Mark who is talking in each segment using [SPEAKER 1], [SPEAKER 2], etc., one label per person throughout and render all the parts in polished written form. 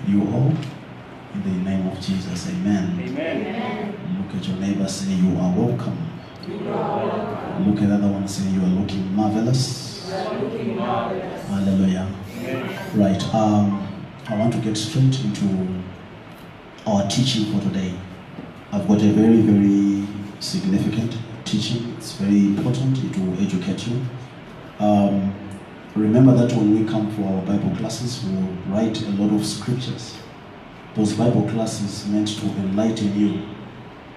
[SPEAKER 1] you all in the name of Jesus. Amen.
[SPEAKER 2] Amen.
[SPEAKER 1] Look at your neighbor, say you are welcome. Look at the other one, say you are looking marvelous. Hallelujah.
[SPEAKER 2] Amen.
[SPEAKER 1] Right. I want to get straight into our teaching for today. I've got a very, very significant teaching. It's very important. It will educate you. Remember that when we come for our Bible classes, we will write a lot of scriptures. Those Bible classes meant to enlighten you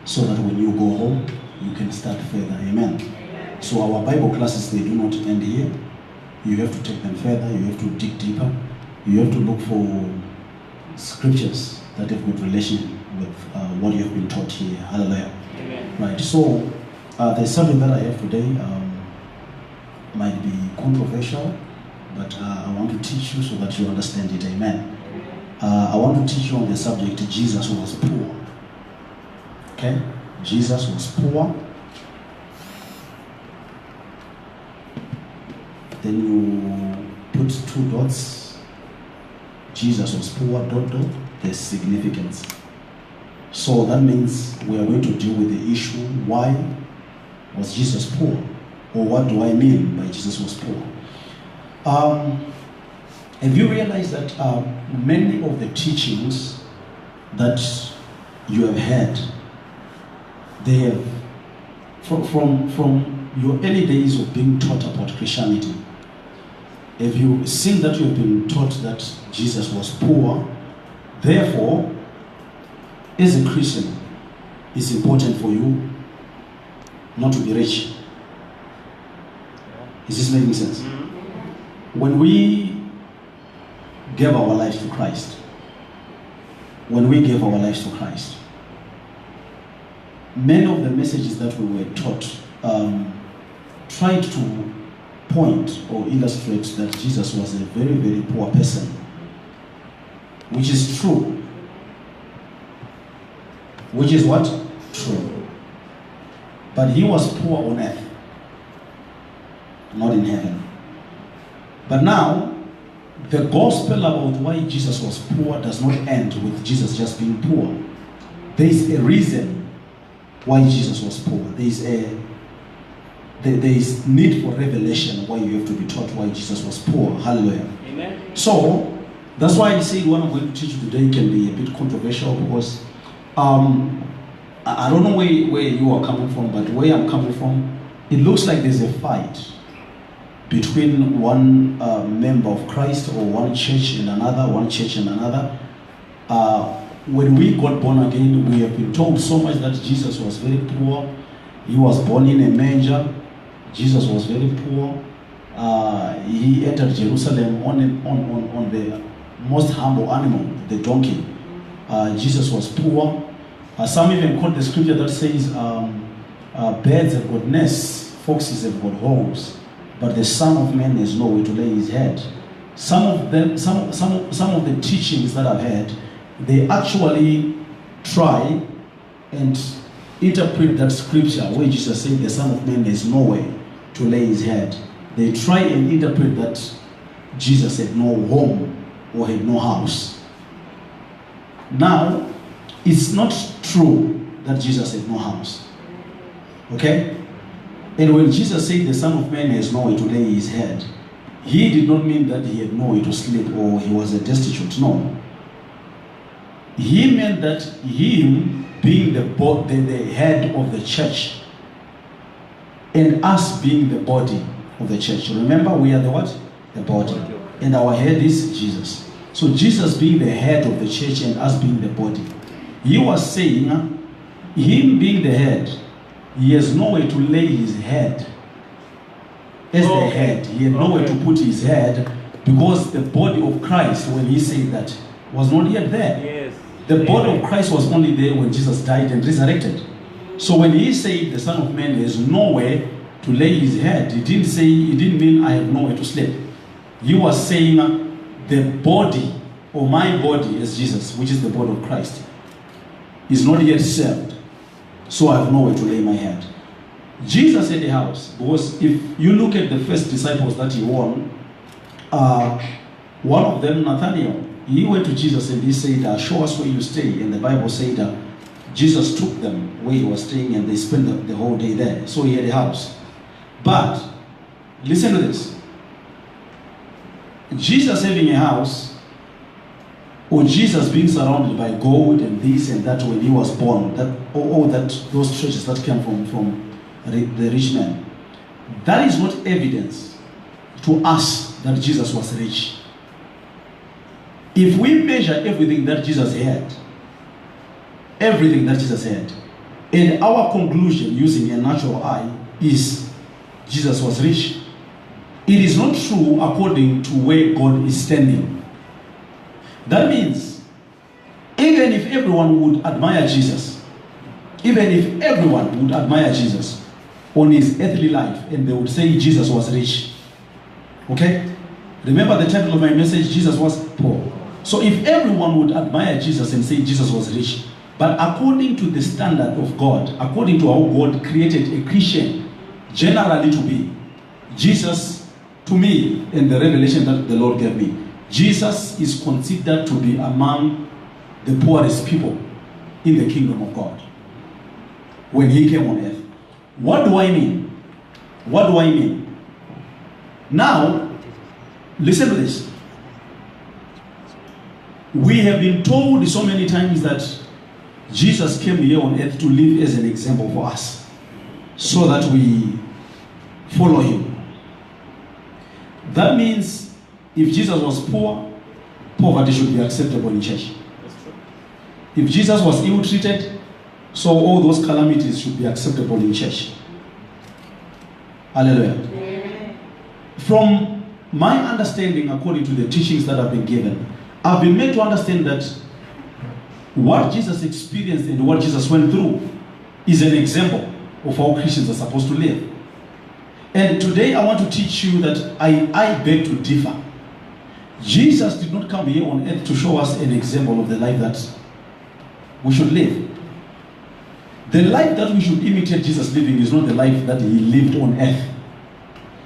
[SPEAKER 1] so that when you go home, you can start further. Amen. So our Bible classes, they do not end here. You have to take them further. You have to dig deeper. You have to look for scriptures that have good relation with what you have been taught here. Hallelujah.
[SPEAKER 2] Amen.
[SPEAKER 1] Right. So the subject that I have today might be controversial, but I want to teach you so that you understand it. Amen. I want to teach you on the subject, Jesus was poor. Okay? Jesus was poor. Then you put 2 dots. Jesus was poor, ... There's significance. So that means we are going to deal with the issue, why was Jesus poor? Or what do I mean by Jesus was poor? Have you realized that many of the teachings that you have had, they have, from your early days of being taught about Christianity, have you seen that you have been taught that Jesus was poor? Therefore, as a Christian, it's important for you not to be rich. Is this making sense? When we gave our lives to Christ, many of the messages that we were taught tried to point or illustrate that Jesus was a very, very poor person, which is true. Which is what? True. But he was poor on earth, not in heaven. But now, the gospel about why Jesus was poor does not end with Jesus just being poor. There is a reason why Jesus was poor. There is need for revelation why you have to be taught why Jesus was poor. Hallelujah.
[SPEAKER 2] Amen.
[SPEAKER 1] So, that's why I say what I'm going to teach you today can be a bit controversial, because I don't know where you are coming from, but where I'm coming from, it looks like there's a fight between one member of Christ or one church and another. When we got born again, we have been told so much that Jesus was very poor. He was born in a manger. Jesus was very poor. He entered Jerusalem on the most humble animal, the donkey. Jesus was poor. Some even quote the scripture that says, birds have got nests, foxes have got holes, but the Son of Man has nowhere to lay his head. Some of the teachings that I've had, they actually try and interpret that scripture where Jesus said the Son of Man has nowhere to lay his head. They try and interpret that Jesus had no home or had no house. Now, it's not true that Jesus had no house. Okay? And when Jesus said the Son of Man has nowhere to lay his head, he did not mean that he had nowhere to sleep or he was a destitute. No. He meant that him being the head of the church and us being the body of the church. Remember, we are the what? The body. And our head is Jesus. So Jesus being the head of the church and us being the body. He was saying, him being the head, he has nowhere to lay his head. As the head, he had nowhere to put his head, because the body of Christ, when he said that, was not yet there.
[SPEAKER 2] Yes.
[SPEAKER 1] The body of Christ was only there when Jesus died and resurrected. So when he said the Son of Man has nowhere to lay his head, he didn't mean I have nowhere to sleep. He was saying the body, or my body as Jesus, which is the body of Christ, is not yet served. So I have nowhere to lay my head. Jesus had a house, because if you look at the first disciples that he won, one of them, Nathaniel, he went to Jesus and he said, show us where you stay. And the Bible said Jesus took them where he was staying and they spent the whole day there. So he had a house. But, listen to this. Jesus having a house, or Jesus being surrounded by gold and this and that when he was born, those treasures that came from the rich man, that is not evidence to us that Jesus was rich. If we measure everything that Jesus had, and our conclusion using a natural eye is Jesus was rich, it is not true according to where God is standing. That means, even if everyone would admire Jesus, on his earthly life, and they would say Jesus was rich. Okay? Remember the title of my message, Jesus was poor. So if everyone would admire Jesus and say Jesus was rich, but according to the standard of God, according to how God created a Christian generally to be, Jesus, to me, in the revelation that the Lord gave me, Jesus is considered to be among the poorest people in the kingdom of God when he came on earth. What do I mean? Now, listen to this. We have been told so many times that Jesus came here on earth to live as an example for us so that we follow him. That means if Jesus was poor, poverty should be acceptable in church. If Jesus was ill-treated, so all those calamities should be acceptable in church. Hallelujah. Amen. From my understanding, according to the teachings that have been given, I've been made to understand that what Jesus experienced and what Jesus went through is an example of how Christians are supposed to live. And today I want to teach you that I beg to differ. Jesus did not come here on earth to show us an example of the life that we should live. The life that we should imitate Jesus living is not the life that he lived on earth.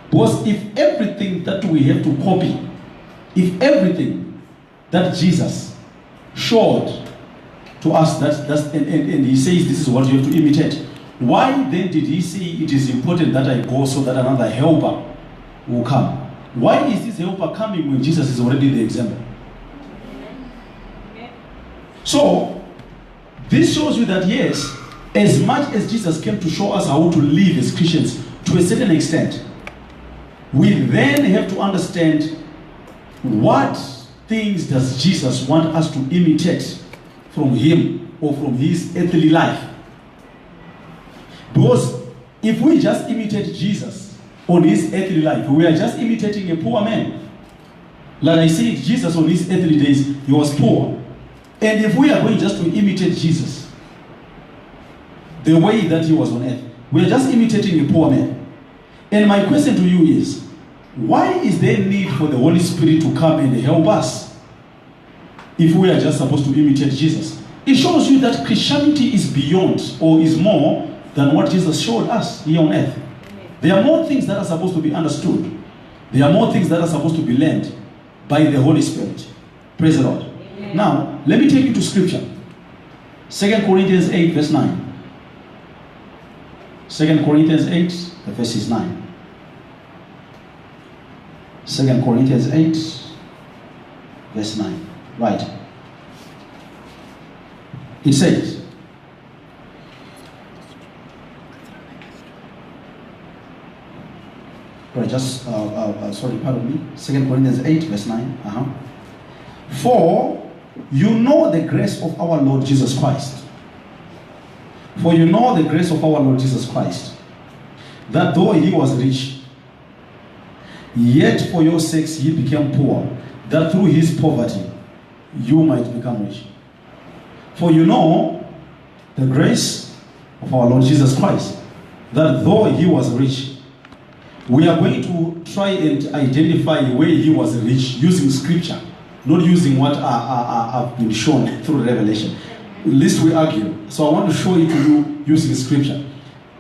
[SPEAKER 1] Because if everything that we have to copy, if everything that Jesus showed to us, and he says this is what you have to imitate, why then did he say it is important that I go so that another helper will come? Why is this helper coming when Jesus is already the example? So, this shows you that yes, as much as Jesus came to show us how to live as Christians to a certain extent, we then have to understand what things does Jesus want us to imitate from him or from his earthly life. Because if we just imitate Jesus on his earthly life, we are just imitating a poor man. Like I said, Jesus on his earthly days, he was poor. And if we are going just to imitate Jesus the way that he was on earth, we are just imitating a poor man. And my question to you is, why is there need for the Holy Spirit to come and help us if we are just supposed to imitate Jesus? It shows you that Christianity is beyond or is more than what Jesus showed us here on earth. There are more things that are supposed to be understood. There are more things that are supposed to be learned by the Holy Spirit. Praise the Lord. Amen. Now, let me take you to scripture. 2 Corinthians 8 verse 9. 2 Corinthians 8, the verse is 9. 2 Corinthians 8, verse 9. Right. It says, right, sorry, pardon me. 2 Corinthians 8, verse 9. For you know the grace of our Lord Jesus Christ. For you know the grace of our Lord Jesus Christ, that though he was rich, yet for your sakes he became poor, that through his poverty you might become rich. For you know the grace of our Lord Jesus Christ, that though he was rich, we are going to try and identify where he was rich using scripture, not using what have been shown through Revelation. Lest we argue. So I want to show it to you using scripture.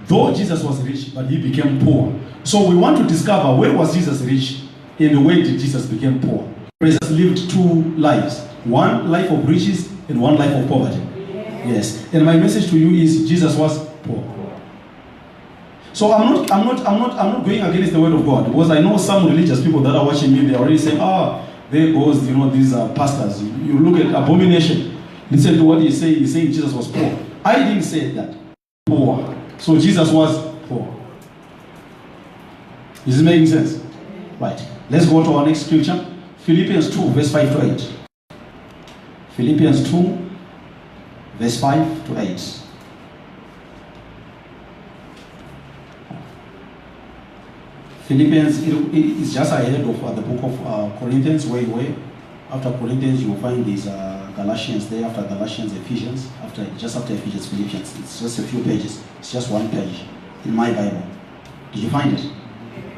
[SPEAKER 1] Though Jesus was rich, but he became poor. So we want to discover where was Jesus rich and where did Jesus become poor. Jesus lived two lives. One life of riches and one life of poverty. Yes. And my message to you is Jesus was poor. So I'm not going against the word of God, because I know some religious people that are watching me, they're already saying, there goes, these pastors. You look at abomination. Listen to what he's saying. He's saying Jesus was poor. I didn't say that. Poor. So Jesus was poor. Is this making sense? Right. Let's go to our next scripture. Philippians 2, verse 5 to 8. Philippians 2, verse 5 to 8. Philippians is just ahead of the book of Corinthians, way. After Corinthians, you will find these Galatians there, after Galatians, Ephesians, just after Ephesians, Philippians. It's just a few pages. It's just one page in my Bible. Did you find it?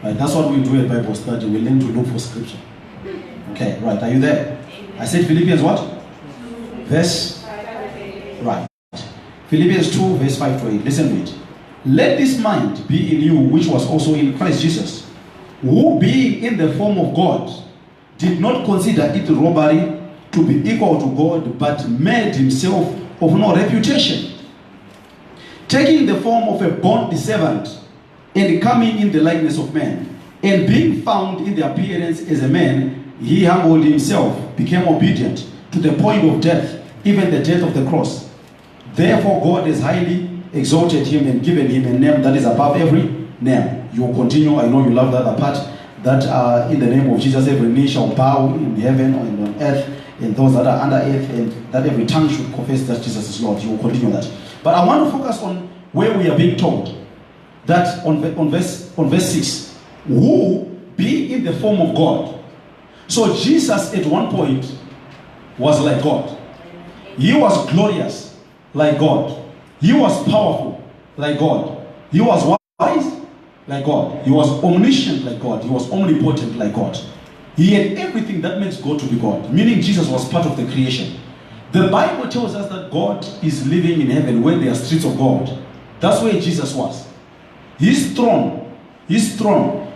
[SPEAKER 1] Right, that's what we do at Bible study. We learn to look for scripture. Okay, right. Are you there? I said Philippians what? Verse? Right. Philippians 2, verse 5 to 8. Listen to it. Let this mind be in you, which was also in Christ Jesus, who being in the form of God, did not consider it robbery to be equal to God, but made himself of no reputation, taking the form of a bond servant, and coming in the likeness of man, and being found in the appearance as a man, he humbled himself, became obedient to the point of death, even the death of the cross. Therefore God has highly exalted him and given him a name that is above every name. You will continue. I know you love that other part. That in the name of Jesus, every knee shall bow in heaven and on earth, and those that are under earth, and that every tongue should confess that Jesus is Lord. You will continue that. But I want to focus on where we are being told that on verse 6, who being in the form of God. So Jesus at one point was like God. He was glorious like God. He was powerful like God. He was wise like God. He was omniscient like God. He was omnipotent like God. He had everything that makes God to be God, meaning Jesus was part of the creation. The Bible tells us that God is living in heaven where there are streets of gold. That's where Jesus was. His throne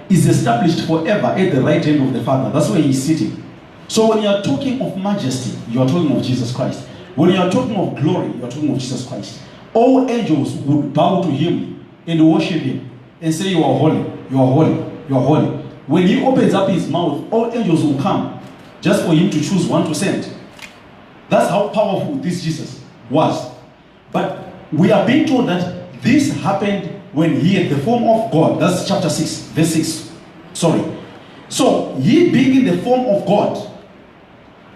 [SPEAKER 1] is established forever at the right hand of the Father. That's where he's sitting. So when you are talking of majesty, you are talking of Jesus Christ. When you are talking of glory, you are talking of Jesus Christ. All angels would bow to him and worship him and say, you are holy, you are holy, you are holy. When he opens up his mouth, all angels will come just for him to choose one to send. That's how powerful this Jesus was. But we are being told that this happened when he had the form of God. That's chapter 6, verse 6. Sorry. So, he being in the form of God.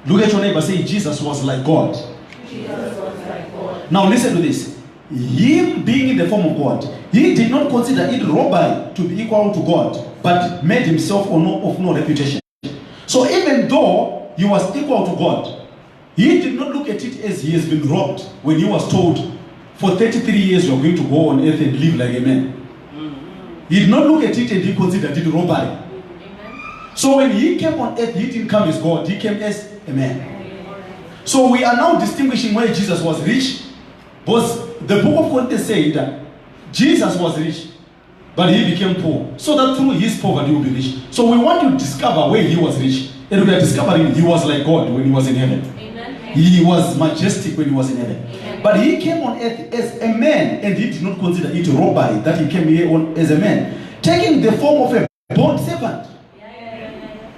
[SPEAKER 1] Look at your neighbor, say, Jesus was like God.
[SPEAKER 2] Jesus was like God.
[SPEAKER 1] Now listen to this. Him being in the form of God, he did not consider it robbery to be equal to God, but made himself of no reputation. So even though he was equal to God, he did not look at it as he has been robbed when he was told, for 33 years you are going to go on earth and live like a man. He did not look at it and he considered it robbery. So when he came on earth, he didn't come as God, he came as a man. So we are now distinguishing where Jesus was rich, because the book of Corinthians said that Jesus was rich, but he became poor, so that through his poverty he will be rich. So we want to discover where he was rich, and we are discovering he was like God when he was in heaven.
[SPEAKER 2] Amen.
[SPEAKER 1] He was majestic when he was in heaven.
[SPEAKER 2] Amen.
[SPEAKER 1] But he came on earth as a man, and he did not consider it robbery that he came here on as a man, taking the form of a bond servant.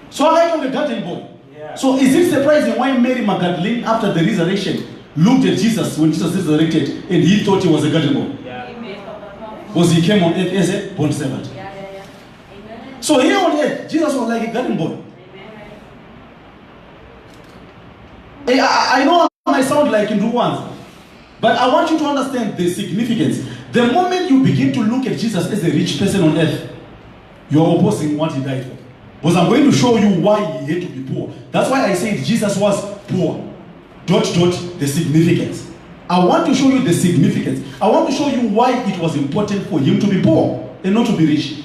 [SPEAKER 1] So I am a garden boy. So is it surprising why Mary Magdalene, after the resurrection, looked at Jesus when Jesus resurrected and he thought he was a garden boy? Because he came on earth as a bond servant. So here on earth, Jesus was like a garden boy. I know I might sound like in ones, but I want you to understand the significance. The moment you begin to look at Jesus as a rich person on earth, you are opposing what he died for. Because I'm going to show you why he had to be poor. That's why I said Jesus was poor. ... the significance. I want to show you the significance. I want to show you why it was important for him to be poor and not to be rich.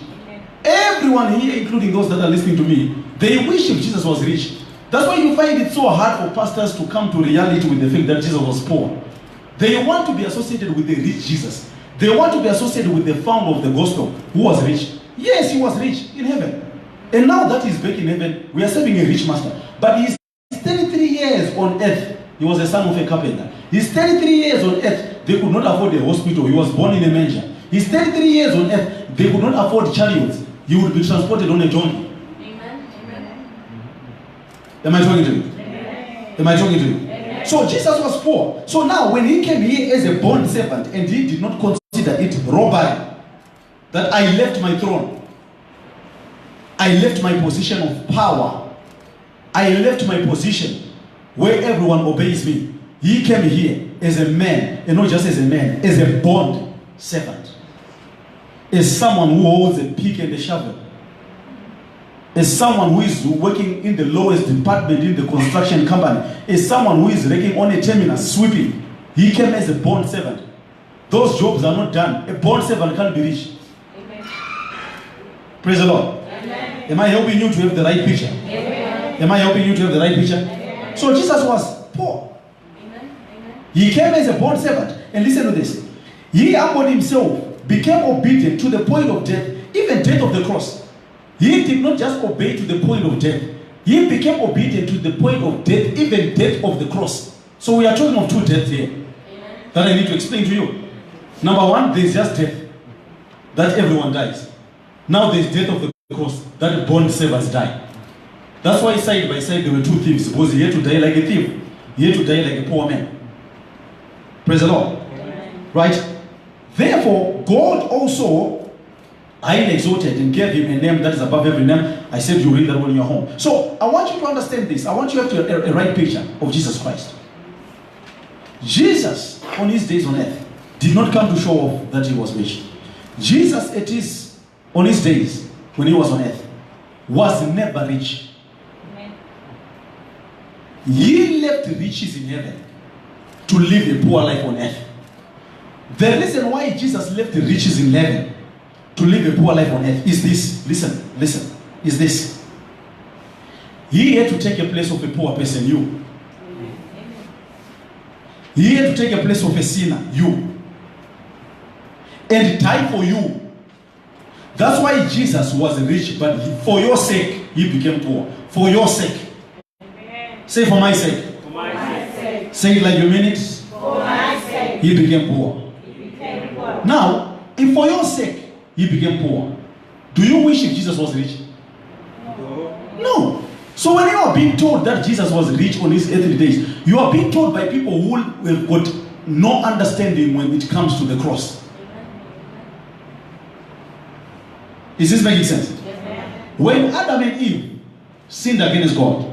[SPEAKER 1] Everyone here, including those that are listening to me, they wish if Jesus was rich. That's why you find it so hard for pastors to come to reality with the fact that Jesus was poor. They want to be associated with the rich Jesus. They want to be associated with the founder of the gospel who was rich. Yes, he was rich in heaven. And now that he's back in heaven, we are serving a rich master. But he's 33 years on earth. He was the son of a carpenter. He's 33 years on earth. They could not afford a hospital. He was born in a manger. He's 33 years on earth. They could not afford chariots. He would be transported on a donkey.
[SPEAKER 2] Amen. Amen.
[SPEAKER 1] Am I talking to you?
[SPEAKER 2] Amen.
[SPEAKER 1] Am I talking to you?
[SPEAKER 2] Amen.
[SPEAKER 1] So Jesus was poor. So now when he came here as a bond servant, and he did not consider it robbery that I left my throne, I left my position of power, I left my position where everyone obeys me. He came here as a man, and not just as a man, as a bond servant, as someone who holds a pick and a shovel, as someone who is working in the lowest department in the construction company, as someone who is working on a terminal sweeping. He came as a bond servant. Those jobs are not done. A bond servant can't be rich.
[SPEAKER 2] Amen.
[SPEAKER 1] Praise the Lord.
[SPEAKER 2] Amen.
[SPEAKER 1] Am I helping you to have the right picture?
[SPEAKER 2] Amen.
[SPEAKER 1] Am I helping you to have the right picture?
[SPEAKER 2] Amen.
[SPEAKER 1] So Jesus was poor.
[SPEAKER 2] Amen. Amen.
[SPEAKER 1] He came as a bond servant. And listen to this. He humbled himself, became obedient to the point of death, even death of the cross. He did not just obey to the point of death. He became obedient to the point of death, even death of the cross. So we are talking of two deaths here that I need to explain to you. Number one, there's just death. That everyone dies. Now there's death of the cross. That bond servants die. That's why side by side there were two thieves. Because he had to die like a thief. He had to die like a poor man. Praise the Lord.
[SPEAKER 2] Amen.
[SPEAKER 1] Right? Therefore, God also highly exalted and gave him a name that is above every name. I said you read that one in your home. So I want you to understand this. I want you to have a right picture of Jesus Christ. Jesus, on his days on earth, did not come to show off that he was rich. Jesus, on his days when he was on earth, was never rich.
[SPEAKER 2] Amen.
[SPEAKER 1] He left riches in heaven to live a poor life on earth. The reason why Jesus left the riches in heaven to live a poor life on earth is this. Listen, is this. He had to take a place of a poor person, you.
[SPEAKER 2] Amen.
[SPEAKER 1] He had to take a place of a sinner, you. And die for you. That's why Jesus was rich, but for your sake, he became poor. For your sake.
[SPEAKER 2] Amen.
[SPEAKER 1] Say for my sake.
[SPEAKER 2] For my sake.
[SPEAKER 1] Say it like you mean it.
[SPEAKER 2] For my sake.
[SPEAKER 1] He became poor.
[SPEAKER 2] He became poor.
[SPEAKER 1] Now, if for your sake, he became poor, do you wish if Jesus was rich? No. So when you are being told that Jesus was rich on his earthly days, you are being told by people who have got no understanding when it comes to the cross. Is this making sense?
[SPEAKER 2] Amen.
[SPEAKER 1] When Adam and Eve sinned against God,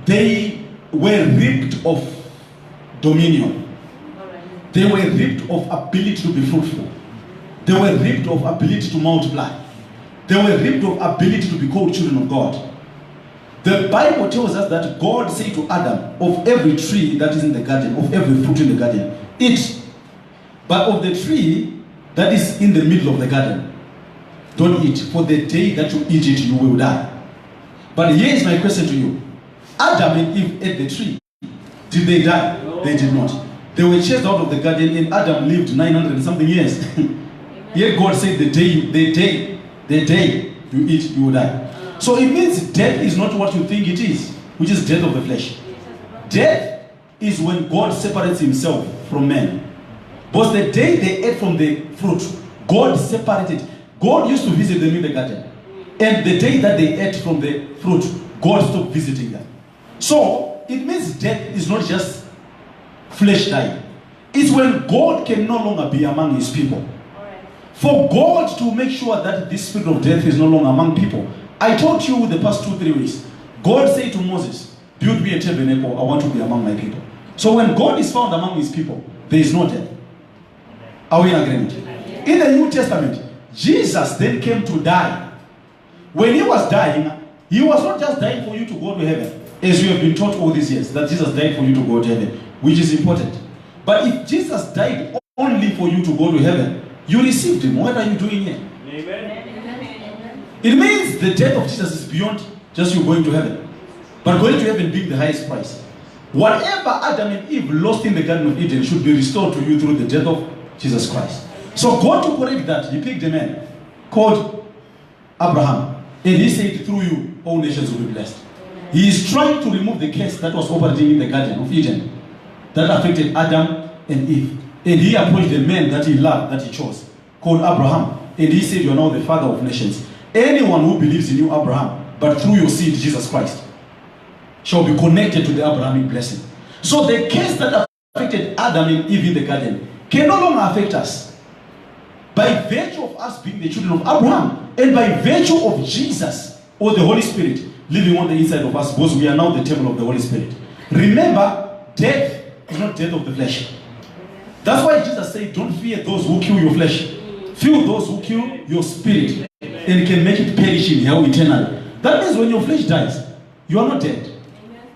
[SPEAKER 1] they were ripped of dominion.
[SPEAKER 2] All right.
[SPEAKER 1] They were ripped of ability to be fruitful. They were ripped of ability to multiply. They were ripped of ability to be called children of God. The Bible tells us that God said to Adam, of every tree that is in the garden, of every fruit in the garden, eat. But of the tree that is in the middle of the garden, don't eat. For the day that you eat it, you will die. But here is my question to you. Adam and Eve ate the tree. Did they die?
[SPEAKER 2] No.
[SPEAKER 1] They did not. They were chased out of the garden, and Adam lived 900 and something years. Yet God said the day you eat, you will die. So it means death is not what you think it is, which is death of the flesh. Death is when God separates himself from man. But the day they ate from the fruit, God separated. God used to visit them in the garden. And the day that they ate from the fruit, God stopped visiting them. So it means death is not just flesh dying. It's when God can no longer be among his people. For God to make sure that this spirit of death is no longer among people. I told you the past 2-3 weeks, God said to Moses, build me a tabernacle, I want to be among my people. So when God is found among his people, there is no death. Are we in agreement? In the New Testament, Jesus then came to die. When he was dying, he was not just dying for you to go to heaven, as you have been taught all these years, that Jesus died for you to go to heaven, which is important. But if Jesus died only for you to go to heaven, you received him. What are you doing here?
[SPEAKER 2] Amen.
[SPEAKER 1] It means the death of Jesus is beyond just you going to heaven. But going to heaven being the highest price. Whatever Adam and Eve lost in the Garden of Eden should be restored to you through the death of Jesus Christ. So God, to correct that, he picked a man called Abraham. And he said, through you, all nations will be blessed. He is trying to remove the curse that was operating in the Garden of Eden, that affected Adam and Eve. And he approached the man that he loved, that he chose, called Abraham. And he said, you are now the father of nations. Anyone who believes in you, Abraham, but through your seed, Jesus Christ, shall be connected to the Abrahamic blessing. So the curse that affected Adam and Eve in the garden can no longer affect us. By virtue of us being the children of Abraham, and by virtue of Jesus or the Holy Spirit living on the inside of us, because we are now the temple of the Holy Spirit. Remember, death is not death of the flesh. That's why Jesus said, don't fear those who kill your flesh. Fear those who kill your spirit and can make it perish in hell eternally. That means when your flesh dies, you are not dead.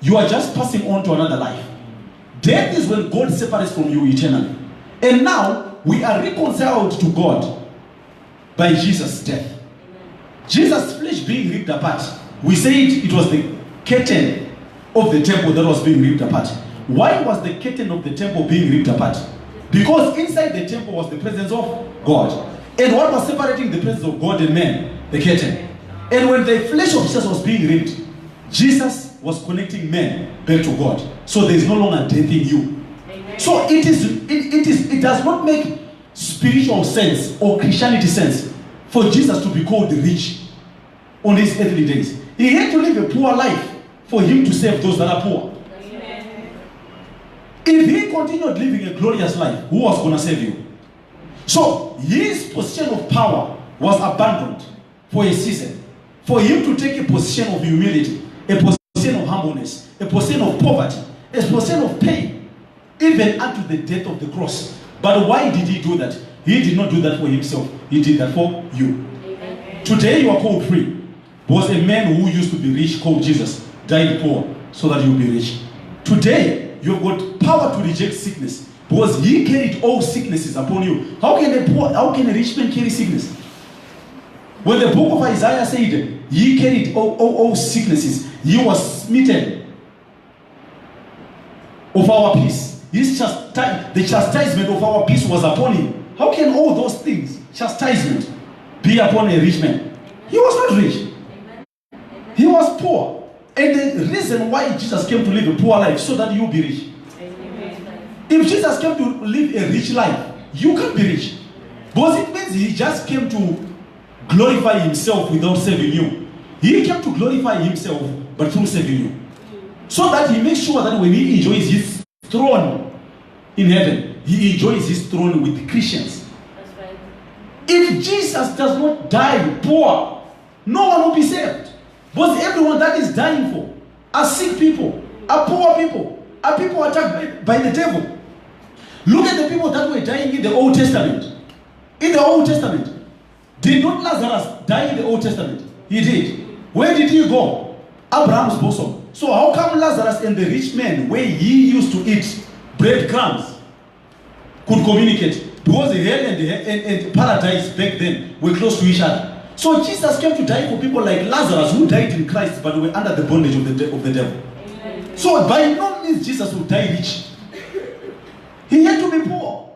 [SPEAKER 1] You are just passing on to another life. Death is when God separates from you eternally. And now, we are reconciled to God by Jesus' death. Jesus' flesh being ripped apart. We said it was the curtain of the temple that was being ripped apart. Why was the curtain of the temple being ripped apart? Because inside the temple was the presence of God. And what was separating the presence of God and man? The curtain. And when the flesh of Jesus was being ripped, Jesus was connecting men back to God. So there is no longer death in you. Amen. So it does not make spiritual sense or Christianity sense for Jesus to be called the rich on his earthly days. He had to live a poor life for him to save those that are poor. Amen. If he continued living a glorious life, who was going to save you? So his position of power was abandoned for a season. For him to take a position of humility, a position of humbleness, a position of poverty, a position of pain, even unto the death of the cross. But why did he do that? He did not do that for himself. He did that for you. Amen. Today you are called free. Because a man who used to be rich called Jesus died poor so that you will be rich. Today you have got power to reject sickness because he carried all sicknesses upon you. How can a rich man carry sickness? When the book of Isaiah said he carried all sicknesses, he was smitten of our peace. The chastisement of our peace was upon him. How can all those things, chastisement, be upon a rich man? He was not rich. He was poor. And the reason why Jesus came to live a poor life, so that you be rich. If Jesus came to live a rich life, you can't be rich. Because it means he just came to glorify himself without saving you. He came to glorify himself, but through saving you. So that he makes sure that when he enjoys his throne in heaven, he enjoys his throne with Christians. That's right. If Jesus does not die poor, no one will be saved. Because everyone that is dying for are sick people, are poor people, are people attacked by the devil. Look at the people that were dying in the Old Testament. In the Old Testament, did not Lazarus die in the Old Testament? He did. Where did he go? Abraham's bosom. So how come Lazarus and the rich man, where he used to eat breadcrumbs, could communicate? Because the hell and paradise back then were close to each other. So Jesus came to die for people like Lazarus, who died in Christ but were under the bondage of the devil. Amen. So by no means Jesus will die rich. He had to be poor.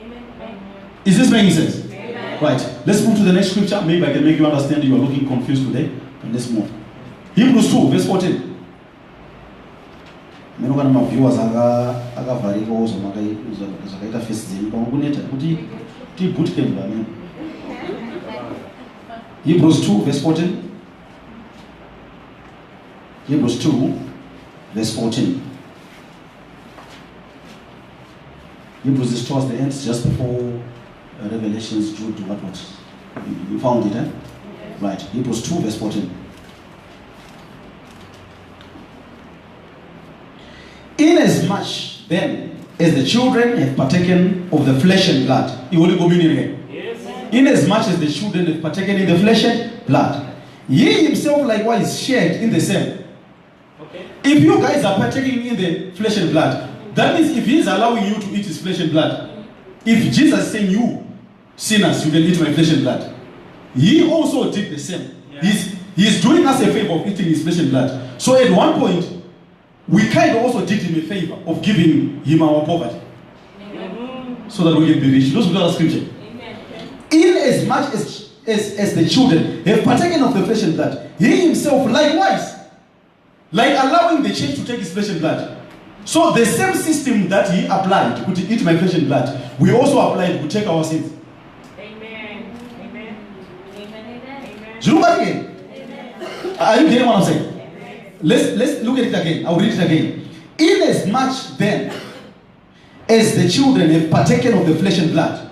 [SPEAKER 1] Amen. Is this making sense? Amen. Right. Let's move to the next scripture. Maybe I can make you understand. You are looking confused today. And let's move. Hebrews 2, verse 14. Viewers Hebrews 2, verse 14. Hebrews 2, verse 14. Hebrews is towards the end, just before Revelations, Jude, what? You found it, eh? Yes. Right. Hebrews 2, verse 14. Inasmuch then as the children have partaken of the flesh and blood, you will go meaning again. Inasmuch as the children have partaken in the flesh and blood, he himself likewise shared in the same. Okay. If you guys are partaking in the flesh and blood, that means if he is allowing you to eat his flesh and blood, if Jesus is saying you sinners, you can eat my flesh and blood, he also did the same. Yeah. He's doing us a favor of eating his flesh and blood. So at one point, we kind of also did him a favor of giving him our poverty. Amen. So that we can be rich. Those are the scripture. In as much as the children have partaken of the flesh and blood, he himself likewise, like allowing the church to take his flesh and blood. So the same system that he applied, could eat my flesh and blood, we also applied to take our sins.
[SPEAKER 2] Amen. Amen. Amen. Amen.
[SPEAKER 1] Do you look at it again? Are you getting what I'm saying? Let's look at it again. I'll read it again. Inasmuch then as the children have partaken of the flesh and blood,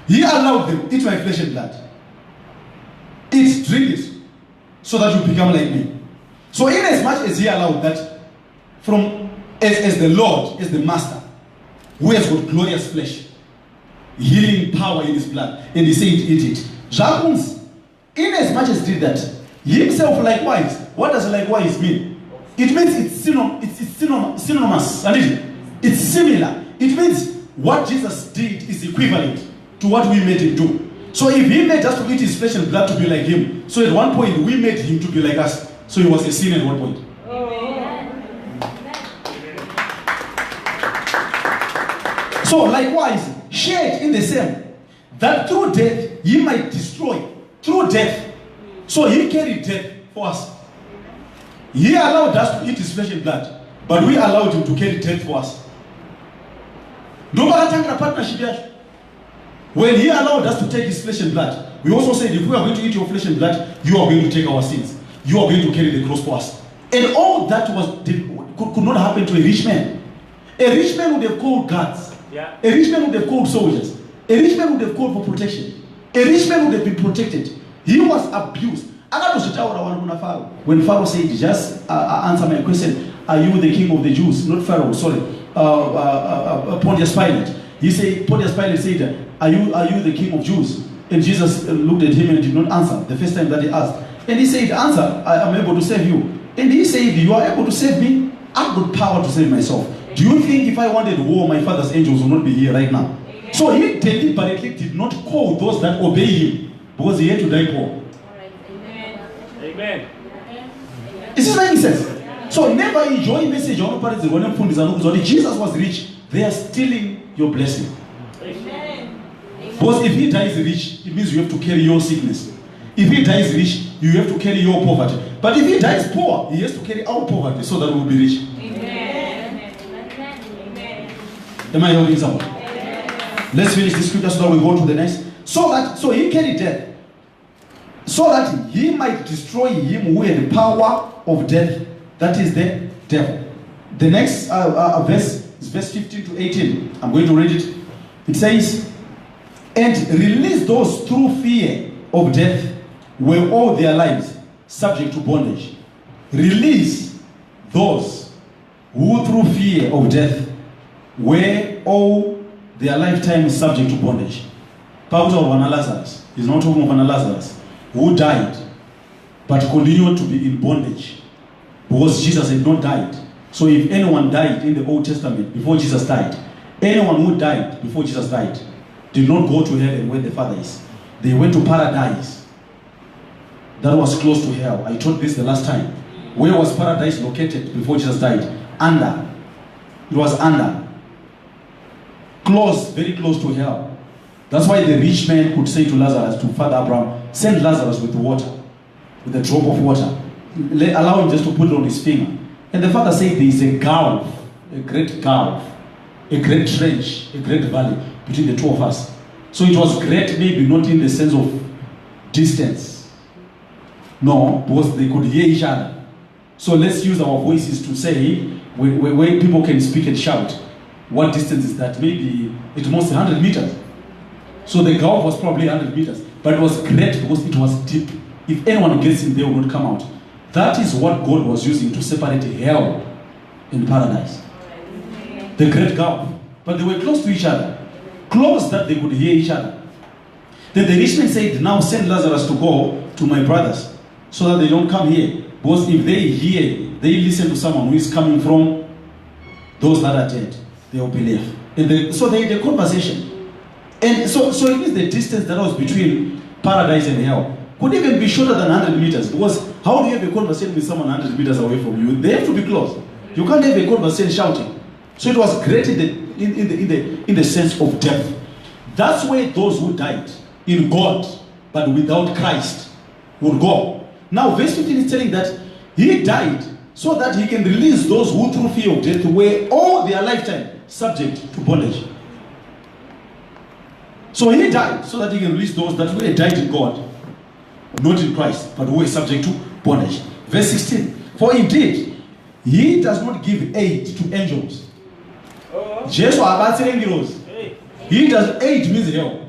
[SPEAKER 1] he allowed them, eat my flesh and blood. Eat, drink it, so that you become like me. So inasmuch as he allowed that, from as the Lord, as the Master, who has got glorious flesh, healing power in his blood, and he said, eat it. Jacques, inasmuch as he did that, himself likewise. What does likewise mean? It means it's synonymous, and it's similar. It means what Jesus did is equivalent to what we made him do. So if he made us to eat his flesh and blood to be like him, so at one point we made him to be like us. So he was a sin at one point. So likewise, shared in the same, that through death he might destroy. Through death. So he carried death for us. He allowed us to eat his flesh and blood, but we allowed him to carry death for us. When he allowed us to take his flesh and blood, we also said, if we are going to eat your flesh and blood, you are going to take our sins. You are going to carry the cross for us. And all that could not happen to a rich man. A rich man would have called guards.
[SPEAKER 3] Yeah.
[SPEAKER 1] A rich man would have called soldiers. A rich man would have called for protection. A rich man would have been protected. He was abused. When Pharaoh said, just answer my question, are you the king of the Jews? Not Pharaoh, sorry. Pontius Pilate. He said, Pontius Pilate said, are you the king of Jews? And Jesus looked at him and did not answer the first time that he asked. And he said, answer, I am able to save you. And he said, you are able to save me? I've got power to save myself. Do you think if I wanted war, my father's angels would not be here right now? So he deliberately did not call those that obey him, because he had to die poor.
[SPEAKER 3] Amen.
[SPEAKER 1] Is this making sense? So never enjoy message on parents when Jesus was rich. They are stealing your blessing.
[SPEAKER 2] Amen.
[SPEAKER 1] Because if he dies rich, it means you have to carry your sickness. If he dies rich, you have to carry your poverty. But if he dies poor, he has to carry our poverty so that we will be rich.
[SPEAKER 2] Amen.
[SPEAKER 1] Am I helping someone? Let's finish this scripture so that we go to the next. So he carried death, so that he might destroy him who had the power of death, that is the devil. The next verse is verse 15 to 18. I'm going to read it. It says, and release those through fear of death were all their lives subject to bondage. Release those who through fear of death were all their lifetime subject to bondage. Paul of Lazarus is not talking of Lazarus who died but continued to be in bondage because Jesus had not died. So if anyone died in the Old Testament before Jesus died, anyone who died before Jesus died did not go to heaven where the Father is. They went to paradise. That was close to hell. I taught this the last time. Where was paradise located before Jesus died? Under. It was under. Close, very close to hell. That's why the rich man could say to Lazarus, to Father Abraham, send Lazarus with water, with a drop of water. Allow him just to put it on his finger. And the father said there is a gulf, a great gulf, a great trench, a great valley between the two of us. So it was great, maybe not in the sense of distance. No, because they could hear each other. So let's use our voices to say, where people can speak and shout. What distance is that? Maybe at most 100 meters. So the gulf was probably 100 meters. But it was great because it was deep. If anyone gets in, they will not come out. That is what God was using to separate hell and paradise. The great gulf. But they were close to each other. Close that they could hear each other. Then the rich man said, now send Lazarus to go to my brothers so that they don't come here. Because if they hear, they listen to someone who is coming from those that are dead, they will believe. And so they had a conversation. And so it means the distance that was between paradise and hell could even be shorter than 100 meters. Because how do you have a conversation with someone 100 meters away from you? They have to be close. You can't have a conversation shouting. So it was great in the sense of depth. That's where those who died in God but without Christ would go. Now, verse 15 is telling that he died so that he can release those who through fear of death were all their lifetime subject to bondage. So he died so that he can release those that were died in God, not in Christ, but who were subject to bondage. Verse 16, for indeed, he does not give aid to angels. Jesus angels. He does aid means help.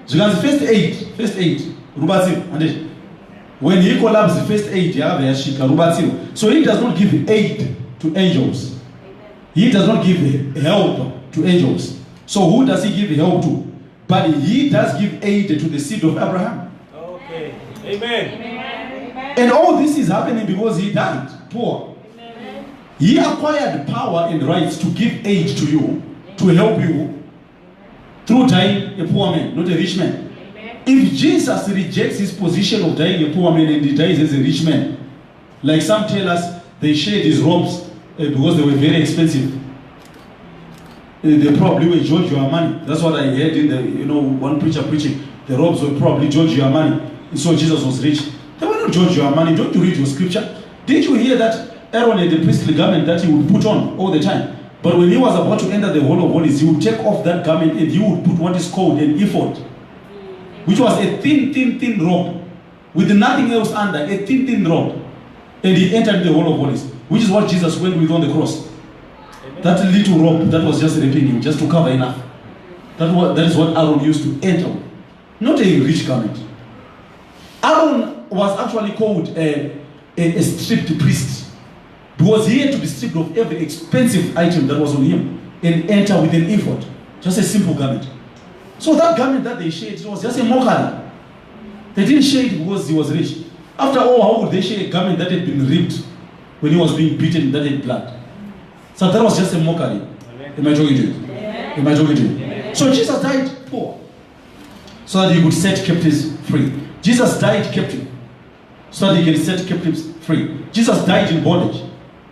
[SPEAKER 1] So you can say first aid, rubatsiro. When he collapsed the first aid, so he does not give aid to angels. He does not give help to angels. So who does he give help to? But he does give aid to the seed of Abraham.
[SPEAKER 3] Okay. Amen.
[SPEAKER 1] And all this is happening because he died poor. He acquired power and rights to give aid to you, to help you, through dying a poor man, not a rich man. If Jesus rejects his position of dying a poor man and he dies as a rich man, like some tell us they shared his robes because they were very expensive. They probably were Giorgio Armani. That's what I heard in the, one preacher preaching. The robes were probably Giorgio Armani. And so Jesus was rich. They were not Giorgio Armani. Don't you read your scripture? Did you hear that Aaron had a priestly garment that he would put on all the time? But when he was about to enter the Hall of Holies, he would take off that garment and he would put what is called an ephod, which was a thin robe with nothing else under, a thin robe. And he entered the Hall of Holies, which is what Jesus went with on the cross. That little robe that was just wrapping him, just to cover enough. That is what Aaron used to enter. Not a rich garment. Aaron was actually called a stripped priest because he had to be stripped of every expensive item that was on him and enter with an ephod. Just a simple garment. So that garment that they shared, it was just a mockery. They didn't share it because he was rich. After all, how would they share a garment that had been ripped when he was being beaten, that had blood? So that was just a mockery. Am I talking to you? Am I talking to you? So Jesus died poor so that he could set captives free. Jesus died captive so that he can set captives free. Jesus died in bondage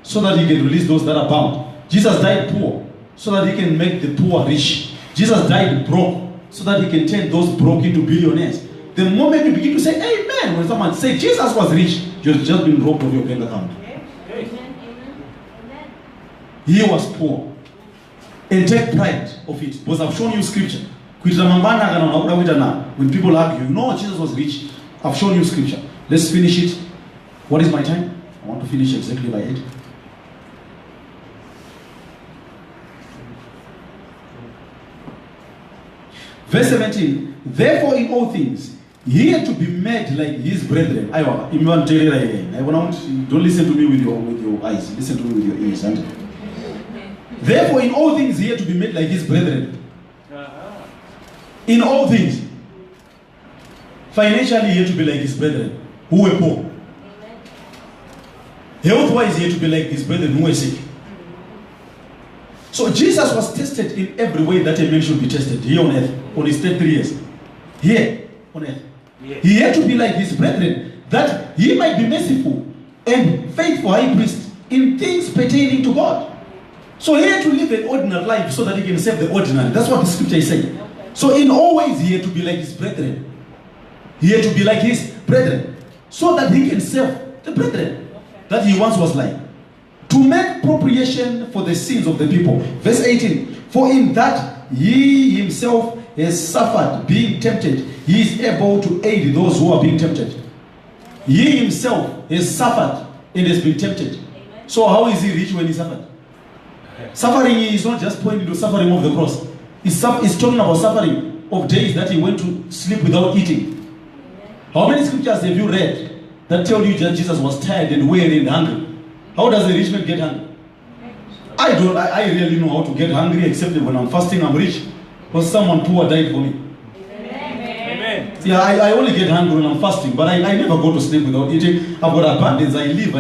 [SPEAKER 1] so that he can release those that are bound. Jesus died poor so that he can make the poor rich. Jesus died broke so that he can turn those broke into billionaires. The moment you begin to say amen, when someone says Jesus was rich, you've just been robbed of your bank account. He was poor. And take pride of it. Because I've shown you scripture. When people argue, no, Jesus was rich. I've shown you scripture. Let's finish it. What is my time? I want to finish exactly by 8. Verse 17. Therefore in all things, he had to be made like his brethren. Don't listen to me with your eyes. Listen to me with your ears. Therefore, in all things, he had to be made like his brethren. In all things. Financially, he had to be like his brethren who were poor. Health-wise, he had to be like his brethren who were sick. So Jesus was tested in every way that a man should be tested here on earth, on his 33 years. Here on earth. Yes. He had to be like his brethren, that he might be merciful and faithful high priest in things pertaining to God. So he had to live an ordinary life so that he can save the ordinary. That's what the scripture is saying. So in all ways, he had to be like his brethren. He had to be like his brethren so that he can save the brethren that he once was like. To make propitiation for the sins of the people. Verse 18. For in that he himself has suffered being tempted, he is able to aid those who are being tempted. He himself has suffered and has been tempted. So how is he rich when he suffered? Suffering is not just pointing to suffering of the cross. It's talking about suffering of days that he went to sleep without eating. How many scriptures have you read that tell you that Jesus was tired and weary and hungry? How does a rich man get hungry? I really know how to get hungry except when I'm fasting, I'm rich. Because someone poor died for me. Amen. See, I only get hungry when I'm fasting, but I never go to sleep without eating. I've got abundance. I live.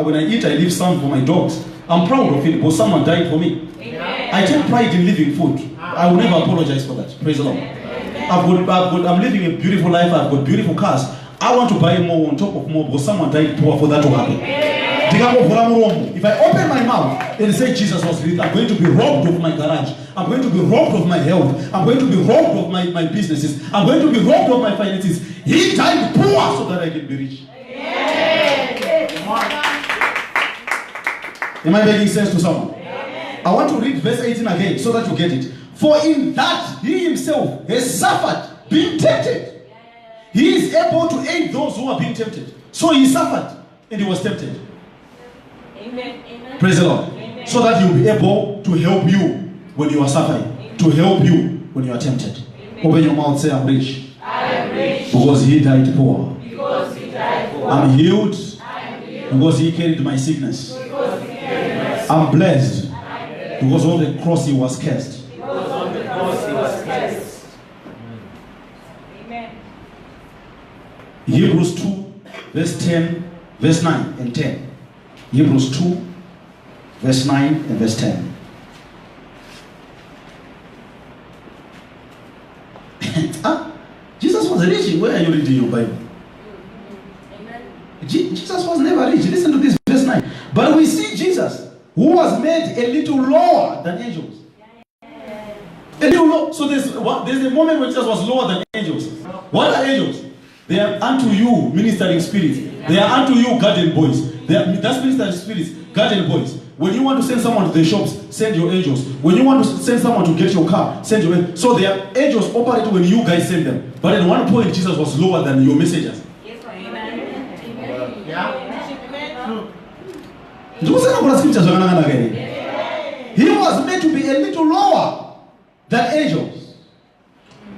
[SPEAKER 1] When I eat, I leave some for my dogs. I'm proud of it because someone died for me. Amen. I take pride in living food. I will never apologize for that. Praise the Lord. I'm living a beautiful life. I've got beautiful cars. I want to buy more on top of more because someone died poor for that to happen. Amen. If I open my mouth and say Jesus was rich, I'm going to be robbed of my garage. I'm going to be robbed of my health. I'm going to be robbed of my businesses. I'm going to be robbed of my finances. He died poor so that I can be rich. Am I making sense to someone? I want to read verse 18 again so that you get it. For in that he himself has suffered, being tempted. He is able to aid those who are being tempted. So he suffered and he was tempted.
[SPEAKER 2] Amen.
[SPEAKER 1] Praise the Lord.
[SPEAKER 2] Amen.
[SPEAKER 1] So that he will be able to help you when you are suffering.
[SPEAKER 2] Amen.
[SPEAKER 1] To help you when you are tempted.
[SPEAKER 2] Amen.
[SPEAKER 1] Open your mouth, say, I'm rich.
[SPEAKER 2] I am rich.
[SPEAKER 1] Because he died poor.
[SPEAKER 2] Because he died poor.
[SPEAKER 1] I'm healed.
[SPEAKER 2] I am healed.
[SPEAKER 1] Because he carried my sickness.
[SPEAKER 2] Because he carried my sin.
[SPEAKER 1] I'm blessed.
[SPEAKER 2] I am blessed.
[SPEAKER 1] Because on the cross he was cursed.
[SPEAKER 2] Because on the cross he was cursed. Amen.
[SPEAKER 1] Hebrews 2, verse 10, verse 9 and 10. Hebrews 2, verse 9 and verse 10. Jesus was rich. Where are you reading your Bible? Jesus was never rich. Listen to this, verse 9. But we see Jesus, who was made a little lower than angels. A little low. So there's a moment when Jesus was lower than angels. What are angels? They are unto you ministering spirits. They are unto you guardian boys. That's ministering spirits, guardian boys. When you want to send someone to the shops, send your angels. When you want to send someone to get your car, send your angels. So their angels operate when you guys send them. But at one point, Jesus was lower than your messengers.
[SPEAKER 2] Yes, amen.
[SPEAKER 1] He was made to be a little lower than angels.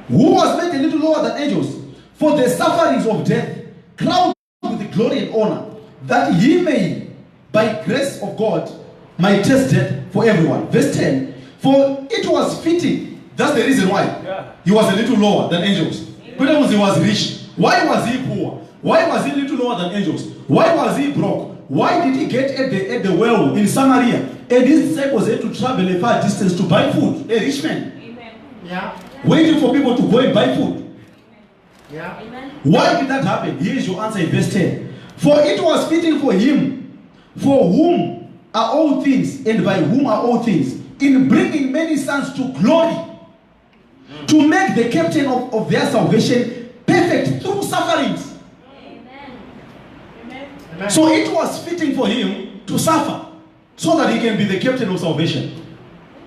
[SPEAKER 1] Who was made a little lower than angels? For the sufferings of death, crowned with glory and honor, that he may, by grace of God, might taste death for everyone. Verse 10, for it was fitting. That's the reason why. He was a little lower than angels. Because he was rich. Why was he poor? Why was he a little lower than angels? Why was he broke? Why did he get at the well in Samaria? And his disciples had to travel a far distance to buy food. A rich man.
[SPEAKER 2] Amen.
[SPEAKER 1] Waiting for people to go and buy food.
[SPEAKER 2] Amen.
[SPEAKER 1] Why did that happen? Here is your answer in verse 10. For it was fitting for him, for whom are all things, and by whom are all things, in bringing many sons to glory, to make the captain of their salvation perfect through sufferings.
[SPEAKER 2] Amen.
[SPEAKER 1] So it was fitting for him to suffer, so that he can be the captain of salvation,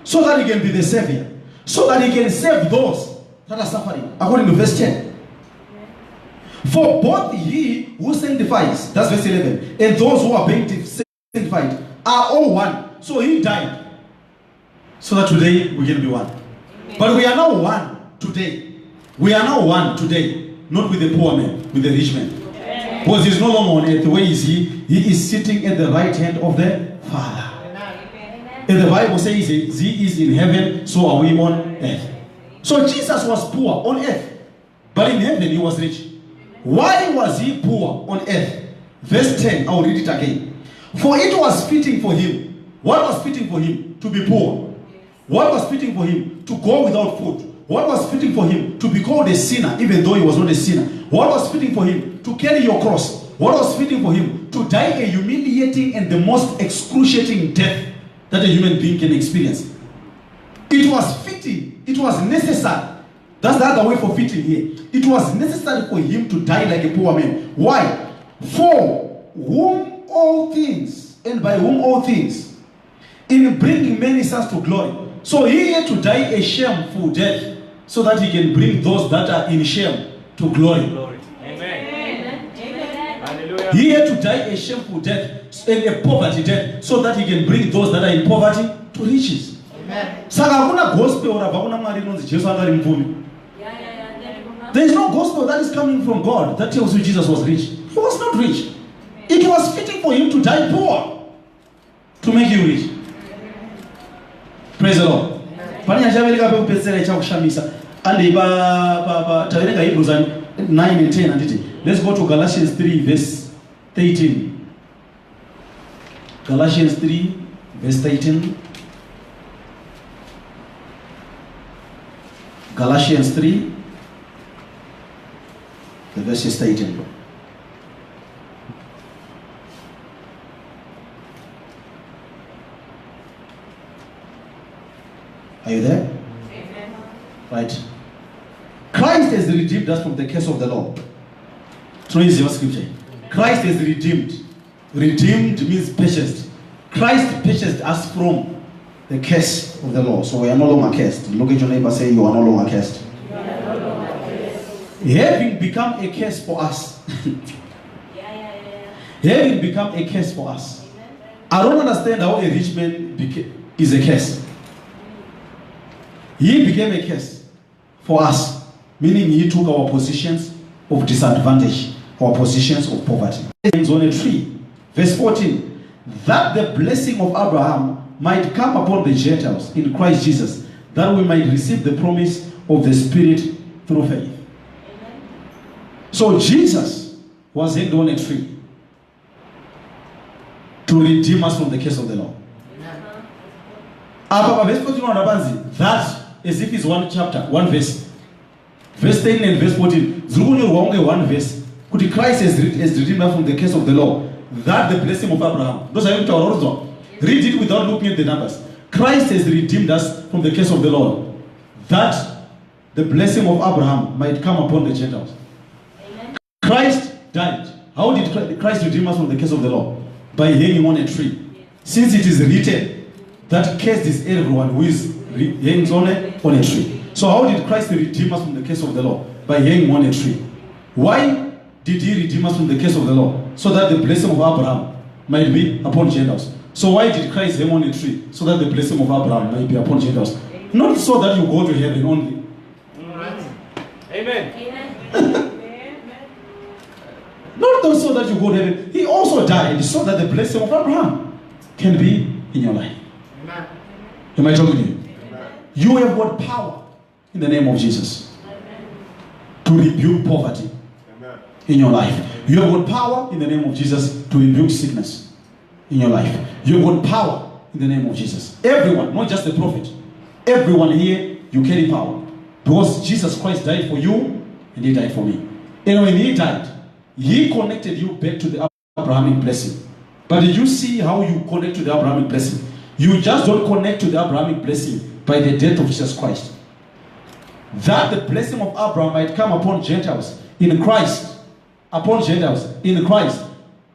[SPEAKER 1] so that he can be the savior, so that he can save those that are suffering. According to verse 10. For both he who sanctifies, that's verse 11, and those who are being sanctified are all one. So he died so that today we can be one.
[SPEAKER 2] Amen.
[SPEAKER 1] But we are now one today. We are now one today, not with the poor man, with the rich man.
[SPEAKER 2] Amen.
[SPEAKER 1] Because he's no longer on earth. Where is he? He is sitting at the right hand of the Father.
[SPEAKER 2] Amen.
[SPEAKER 1] And the Bible says he is in heaven, so are we on earth. So Jesus was poor on earth, but in heaven he was rich. Why was he poor on earth? Verse 10, I'll read it again. For it was fitting for him. What was fitting for him? To be poor. What was fitting for him? To go without food. What was fitting for him? To be called a sinner, even though he was not a sinner. What was fitting for him? To carry your cross. What was fitting for him? To die a humiliating and the most excruciating death that a human being can experience. It was fitting. It was necessary. That's the other way for fitting here. It was necessary for him to die like a poor man. Why? For whom all things, and by whom all things, in bringing many sons to glory. So he had to die a shameful death, so that he can bring those that are in shame to glory.
[SPEAKER 3] Glory. Amen.
[SPEAKER 2] Amen.
[SPEAKER 3] Hallelujah.
[SPEAKER 1] He had to die a shameful death and a poverty death, so that he can bring those that are in poverty to riches. Saka hakuna gospel or hakuna mwari inonzi Jesu angari mvumi. There is no gospel that is coming from God that tells you Jesus was rich. He was not rich. It was fitting for him to die poor to make you rich. Praise the Lord. Pani chavereka pe kupedzera chakushamisa. Ande taverenga Hebrews 9 and 10 anditi. Let's go to Galatians 3 verse 13. Galatians 3 verse 13. Galatians 3 the verse is 13. Are you there?
[SPEAKER 2] Amen.
[SPEAKER 1] Right. Christ has redeemed us from the curse of the law. So is your scripture. Christ has redeemed. Redeemed means purchased. Christ purchased us from the curse of the law. So we are no longer cursed. Look at your neighbor, say you are no longer cursed. Having become a curse for us. Having become a curse for us. I don't understand how a rich man is a curse. He became a curse for us, meaning he took our positions of disadvantage, our positions of poverty. It's on a tree. Verse 14, that the blessing of Abraham might come upon the Gentiles in Christ Jesus, that we might receive the promise of the Spirit through faith. So Jesus was hanged on a tree to redeem us from the curse of the law. Verse 14, that as if it's one chapter, one verse. Verse 10 and verse 14. One verse. Could Christ has redeemed us from the curse of the law. That the blessing of Abraham. Those are to our original. Read it without looking at the numbers. Christ has redeemed us from the curse of the law. That the blessing of Abraham might come upon the Gentiles. Amen. Christ died. How did Christ redeem us from the curse of the law? By hanging on a tree. Since it is written that cursed is everyone who is hangs on a tree. So how did Christ redeem us from the curse of the law? By hanging on a tree. Why did he redeem us from the curse of the law? So that the blessing of Abraham might be upon Gentiles. So why did Christ hang on a tree? So that the blessing of Abraham might be upon Gentiles. Not so that you go to heaven only.
[SPEAKER 3] Amen.
[SPEAKER 1] Not so that you go to heaven. He also died so that the blessing of Abraham can be in your life.
[SPEAKER 3] Amen.
[SPEAKER 1] Am I talking to you? You have got power in the name of Jesus to rebuke poverty in your life. You have got power in the name of Jesus to rebuke sickness in your life. You have got power in the name of Jesus. Everyone, not just the prophet. Everyone here, you carry power. Because Jesus Christ died for you and he died for me. And when he died, he connected you back to the Abrahamic blessing. But did you see how you connect to the Abrahamic blessing? You just don't connect to the Abrahamic blessing by the death of Jesus Christ. That the blessing of Abraham might come upon Gentiles in Christ. Upon Gentiles in Christ.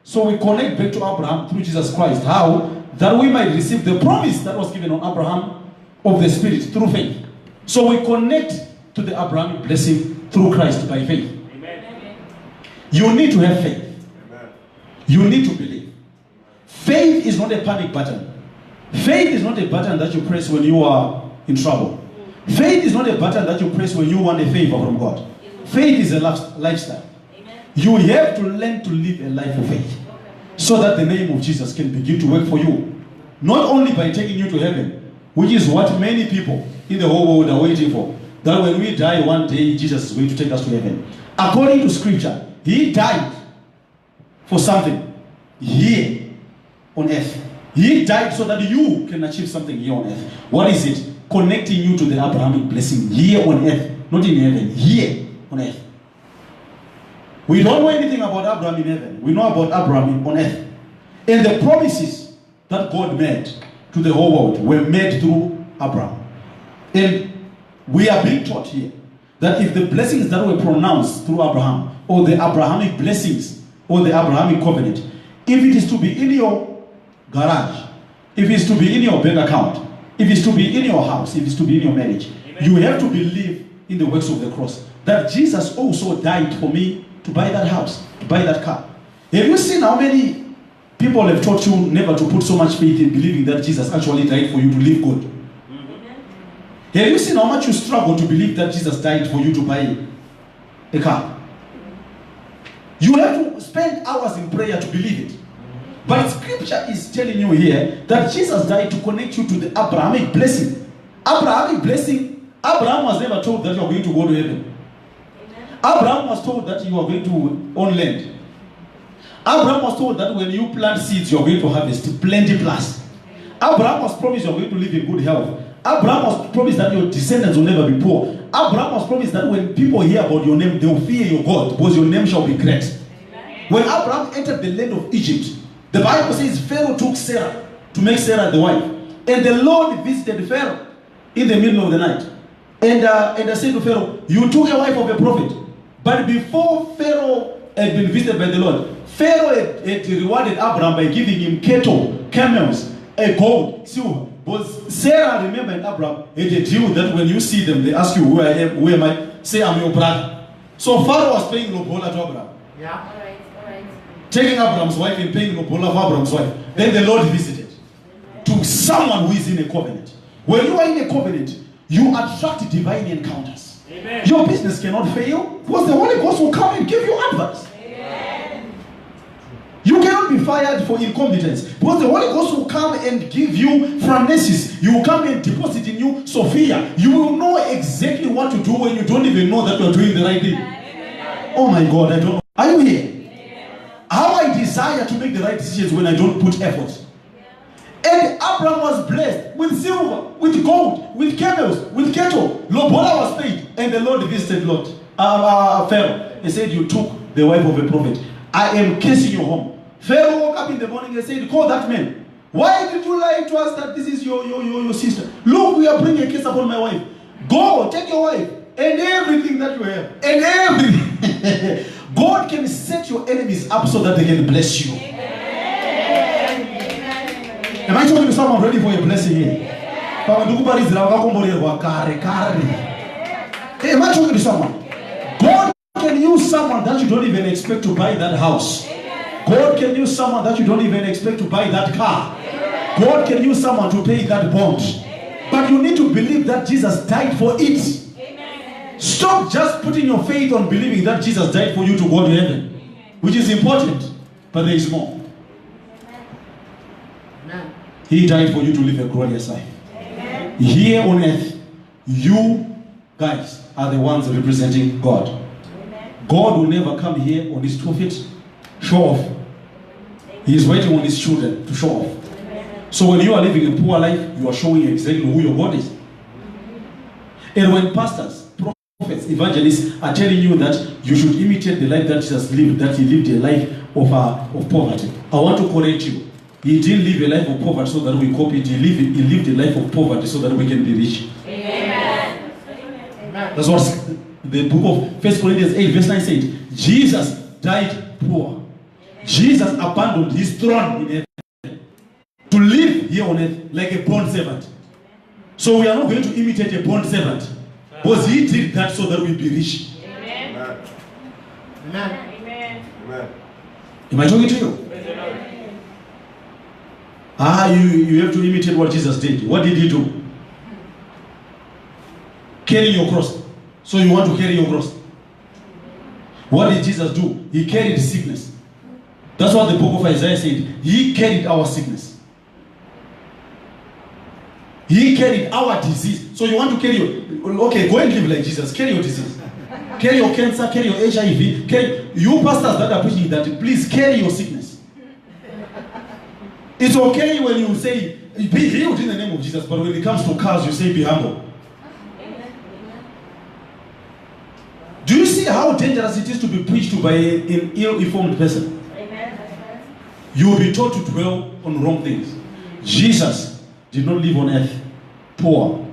[SPEAKER 1] So we connect back to Abraham through Jesus Christ. How? That we might receive the promise that was given on Abraham of the Spirit through faith. So we connect to the Abrahamic blessing through Christ by faith. Amen. You need to have faith. Amen. You need to believe. Faith is not a panic button. Faith is not a button that you press when you are in trouble. Faith is not a button that you press when you want a favor from God. Faith is a lifestyle. You have to learn to live a life of faith so that the name of Jesus can begin to work for you. Not only by taking you to heaven, which is what many people in the whole world are waiting for. That when we die one day, Jesus is going to take us to heaven. According to scripture, he died for something here on earth. He died so that you can achieve something here on earth. What is it? Connecting you to the Abrahamic blessing here on earth. Not in heaven, here on earth. We don't know anything about Abraham in heaven. We know about Abraham on earth. And the promises that God made to the whole world were made through Abraham. And we are being taught here that if the blessings that were pronounced through Abraham, or the Abrahamic blessings, or the Abrahamic covenant, if it is to be in your garage, if it's to be in your bank account, if it's to be in your house, if it's to be in your marriage, you have to believe in the works of the cross. That Jesus also died for me to buy that house, to buy that car. Have you seen how many people have taught you never to put so much faith in believing that Jesus actually died for you to live good? Mm-hmm. Have you seen how much you struggle to believe that Jesus died for you to buy a car? You have to spend hours in prayer to believe it. But scripture is telling you here that Jesus died to connect you to the Abrahamic blessing. Abrahamic blessing, Abraham was never told that you are going to go to heaven. Abraham was told that you are going to own land. Abraham was told that when you plant seeds, you are going to harvest plenty plus. Abraham was promised you are going to live in good health. Abraham was promised that your descendants will never be poor. Abraham was promised that when people hear about your name, they will fear your God, because your name shall be great. When Abraham entered the land of Egypt, the Bible says Pharaoh took Sarah to make Sarah the wife. And the Lord visited Pharaoh in the middle of the night. And I said to Pharaoh, you took a wife of a prophet. But before Pharaoh had been visited by the Lord, Pharaoh had rewarded Abraham by giving him cattle, camels, a gold, silver. But Sarah, remember, and Abraham had a deal that when you see them, they ask you, who am I? Say, I'm your brother. So Pharaoh was paying lobola to Abraham.
[SPEAKER 2] Yeah. All right.
[SPEAKER 1] Taking Abraham's wife and paying lobola for Abraham's wife. Then the Lord visited to someone who is in a covenant. When you are in a covenant, you attract divine encounters.
[SPEAKER 3] Amen.
[SPEAKER 1] Your business cannot fail because the Holy Ghost will come and give you advice.
[SPEAKER 2] Amen.
[SPEAKER 1] You cannot be fired for incompetence because the Holy Ghost will come and give you phronesis. You will come and deposit in you Sophia. You will know exactly what to do when you don't even know that you are doing the right thing.
[SPEAKER 2] Amen.
[SPEAKER 1] Oh my God, I don't know. Are you here? How I desire to make the right decisions when I don't put effort. And Abraham was blessed with silver, with gold, with camels, with cattle. Lobola was paid. And the Lord visited Pharaoh. He said, you took the wife of a prophet. I am cursing your home. Pharaoh woke up in the morning and said, call that man. Why did you lie to us that this is your sister? Look, we are bringing a case upon my wife. Go, take your wife and everything that you have. And everything. God can set your enemies up so that they can bless you. Am I talking to someone ready for a blessing here? Am I talking to someone? God can use someone that you don't even expect to buy that house. God can use someone that you don't even expect to buy that car. God can use someone to pay that bond. But you need to believe that Jesus died for it. Stop just putting your faith on believing that Jesus died for you to go to heaven, which is important, but there is more. He died for you to live a glorious life. Amen. Here on earth, you guys are the ones representing God. Amen. God will never come here on his 2 feet, show off. He is waiting on his children to show off. Amen. So when you are living a poor life, you are showing exactly who your God is. And when pastors, prophets, evangelists are telling you that you should imitate the life that Jesus lived, that he lived a life of poverty, I want to correct you. He didn't live a life of poverty so that we copy it. He lived a life of poverty so that we can be rich. Amen. That's what the book of 1 Corinthians 8 verse 9 said. Jesus died poor. Jesus abandoned his throne in heaven to live here on earth like a bond servant. So we are not going to imitate a bond servant because he did that so that we be rich. Amen. Amen. Amen. Am I talking to you? You have to imitate what Jesus did. What did he do? Carry your cross. So you want to carry your cross. What did Jesus do? He carried sickness. That's what the book of Isaiah said. He carried our sickness. He carried our disease. So you want to carry your... Okay, go and live like Jesus. Carry your disease. Carry your cancer, carry your HIV. You pastors that are preaching that, please carry your sickness. It's okay when you say, be healed in the name of Jesus, but when it comes to cars, you say, be humble. Do you see how dangerous it is to be preached to by an ill-informed person? You will be taught to dwell on wrong things. Jesus did not live on earth poor.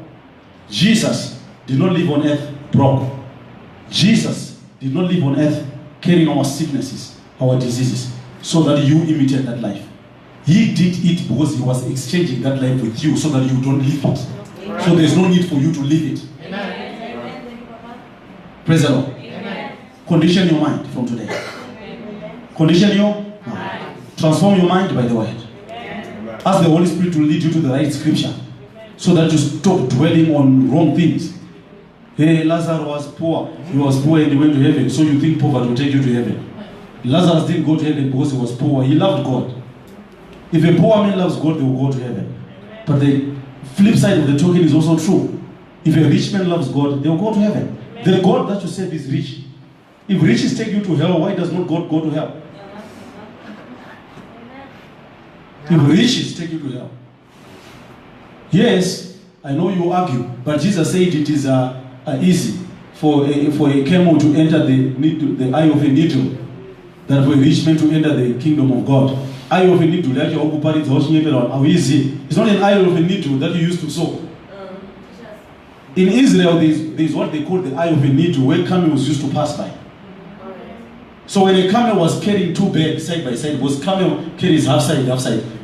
[SPEAKER 1] Jesus did not live on earth broke. Jesus did not live on earth carrying our sicknesses, our diseases, so that you imitate that life. He did it because he was exchanging that life with you so that you don't live it. Amen. So there's no need for you to live it. Amen. Praise the Lord. Amen. Condition your mind from today. Amen. Condition your mind. Transform your mind by the word. Amen. Ask the Holy Spirit to lead you to the right scripture so that you stop dwelling on wrong things. Hey, Lazarus was poor. He was poor and he went to heaven. So you think poverty will take you to heaven. Lazarus didn't go to heaven because he was poor. He loved God. If a poor man loves God, they will go to heaven. But the flip side of the token is also true. If a rich man loves God, they will go to heaven. The God that you serve is rich. If riches take you to hell, why does not God go to hell? If riches take you to hell. Yes, I know you argue, but Jesus said it is easy for a camel to enter the eye of a needle than for a rich man to enter the kingdom of God. Eye of a needle that you occupy is easy. It's not an eye of a needle that you used to sow. In Israel, there's what they call the eye of a needle, where camels used to pass by. So when a camel was carrying two bags side by side, was camel carries half side,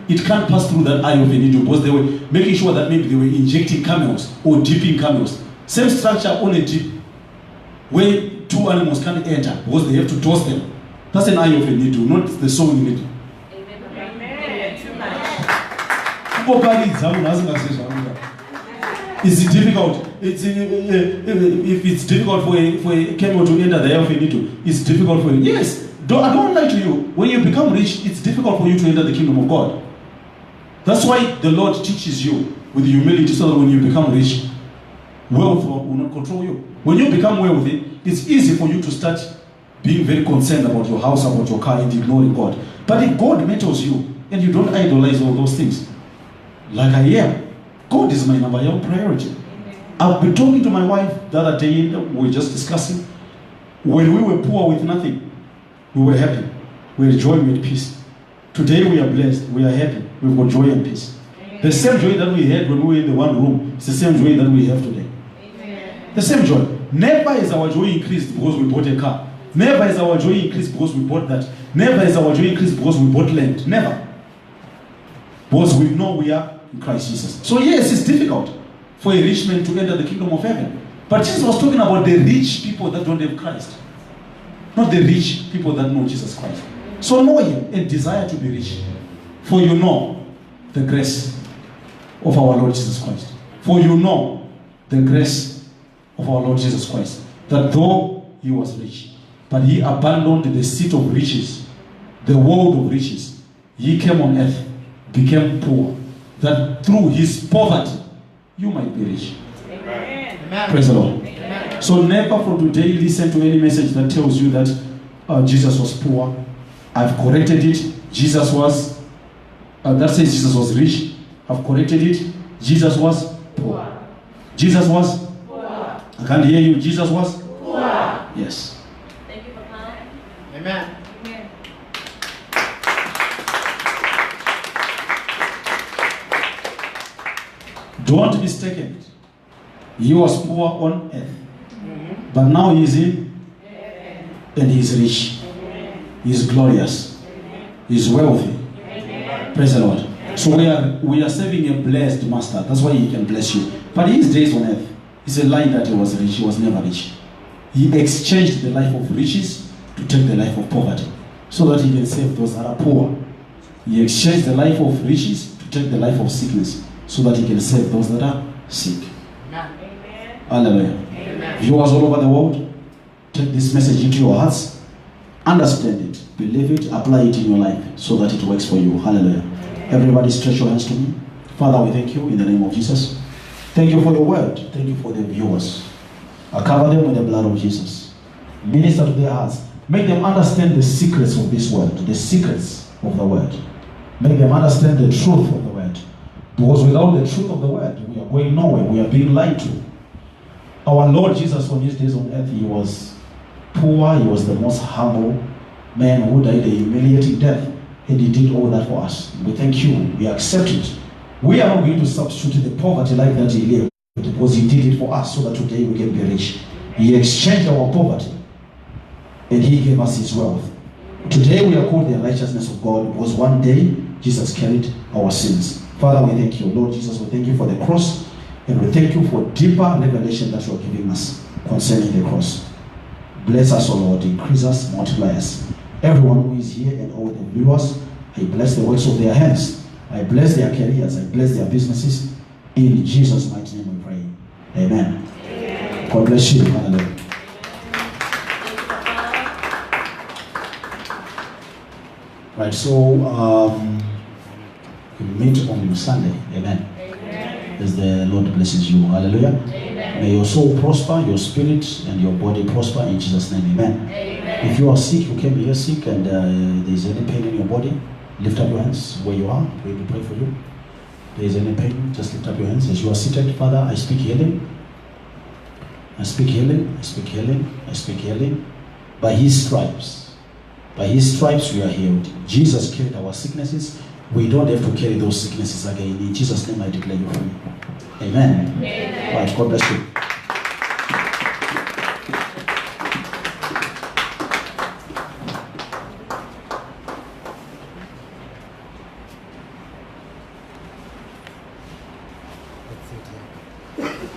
[SPEAKER 1] it can't pass through that eye of a needle because they were making sure that maybe they were injecting camels or dipping camels. Same structure on a dip, where two animals can't enter because they have to toss them. That's an eye of a needle, not the sewing needle. Is it difficult? If it's difficult for a camel to enter the eye of a needle, it's difficult for you. Yes, I don't lie to you. When you become rich, it's difficult for you to enter the kingdom of God. That's why the Lord teaches you with humility, so that when you become rich, wealth will not control you. When you become wealthy, it's easy for you to start being very concerned about your house, about your car, and ignoring God. But if God mentors you, and you don't idolize all those things, like I am, God is my number one priority. I've been talking to my wife the other day, we were just discussing. When we were poor with nothing, we were happy. We had joy, we had peace. Today we are blessed, we are happy, we've got joy and peace. The same joy that we had when we were in the one room, it's the same joy that we have today. The same joy. Never is our joy increased because we bought a car. Never is our joy increased because we bought that. Never is our joy increased because we bought land. Never. Because we know we are in Christ Jesus. So yes, it's difficult for a rich man to enter the kingdom of heaven. But Jesus was talking about the rich people that don't have Christ. Not the rich people that know Jesus Christ. So know him and desire to be rich. For you know the grace of our Lord Jesus Christ. For you know the grace of our Lord Jesus Christ. That though he was rich, but he abandoned the seat of riches, the world of riches. He came on earth, became poor, that through his poverty, you might be rich. Amen. Praise the Lord. Amen. So never from today listen to any message that tells you that Jesus was poor. I've corrected it. Jesus was, that says Jesus was rich. I've corrected it. Jesus was poor. Jesus was poor. I can't hear you. Jesus was poor. Yes.
[SPEAKER 2] Thank you, Papa.
[SPEAKER 3] Amen.
[SPEAKER 2] Amen.
[SPEAKER 1] Don't be mistaken. He was poor on earth. But now he is in and he is rich. He is glorious. He is wealthy. Praise the Lord. So we are serving a blessed master. That's why he can bless you. But his days on earth, it's a lie that he was rich. He was never rich. He exchanged the life of riches to take the life of poverty, so that he can save those that are poor. He exchanged the life of riches to take the life of sickness, so that he can save those that are sick.
[SPEAKER 2] Amen.
[SPEAKER 1] Hallelujah.
[SPEAKER 2] Amen.
[SPEAKER 1] Viewers all over the world, take this message into your hearts, understand it, believe it, apply it in your life so that it works for you. Hallelujah. Everybody stretch your hands to me. Father, we thank you in the name of Jesus. Thank you for your word. Thank you for the viewers. I cover them with the blood of Jesus. Minister to their hearts. Make them understand the secrets of this word, the secrets of the word. Make them understand the truth of the word. Because without the truth of the word, we are going nowhere. We are being lied to. Our Lord Jesus, on his days on earth, he was poor. He was the most humble man who died a humiliating death. And he did all that for us. We thank you. We accept it. We are not going to substitute the poverty like that he lived, because he did it for us so that today we can be rich. He exchanged our poverty and he gave us his wealth. Today we are called the righteousness of God, because one day Jesus carried our sins. Father, we thank you. Lord Jesus, we thank you for the cross, and we thank you for deeper revelation that you are giving us concerning the cross. Bless us, O Lord. Increase us, multiply us. Everyone who is here and all the viewers, I bless the works of their hands. I bless their careers. I bless their businesses. In Jesus' mighty name we pray. Amen. Amen. God bless you. Hallelujah. Right, so we meet on Sunday. Amen.
[SPEAKER 2] Amen.
[SPEAKER 1] As the Lord blesses you. Hallelujah.
[SPEAKER 2] Amen.
[SPEAKER 1] May your soul prosper, your spirit and your body prosper in Jesus' name. Amen.
[SPEAKER 2] Amen.
[SPEAKER 1] If you are sick, you came here sick, and there is any pain in your body, lift up your hands where you are. We will pray for you. If there is any pain, just lift up your hands. As you are seated, Father, I speak healing. I speak healing. I speak healing. I speak healing. By his stripes we are healed. Jesus carried our sicknesses. We don't have to carry those sicknesses again. In Jesus' name I declare you free. Amen.
[SPEAKER 2] Amen.
[SPEAKER 1] Right, God bless you.
[SPEAKER 3] That's it, yeah.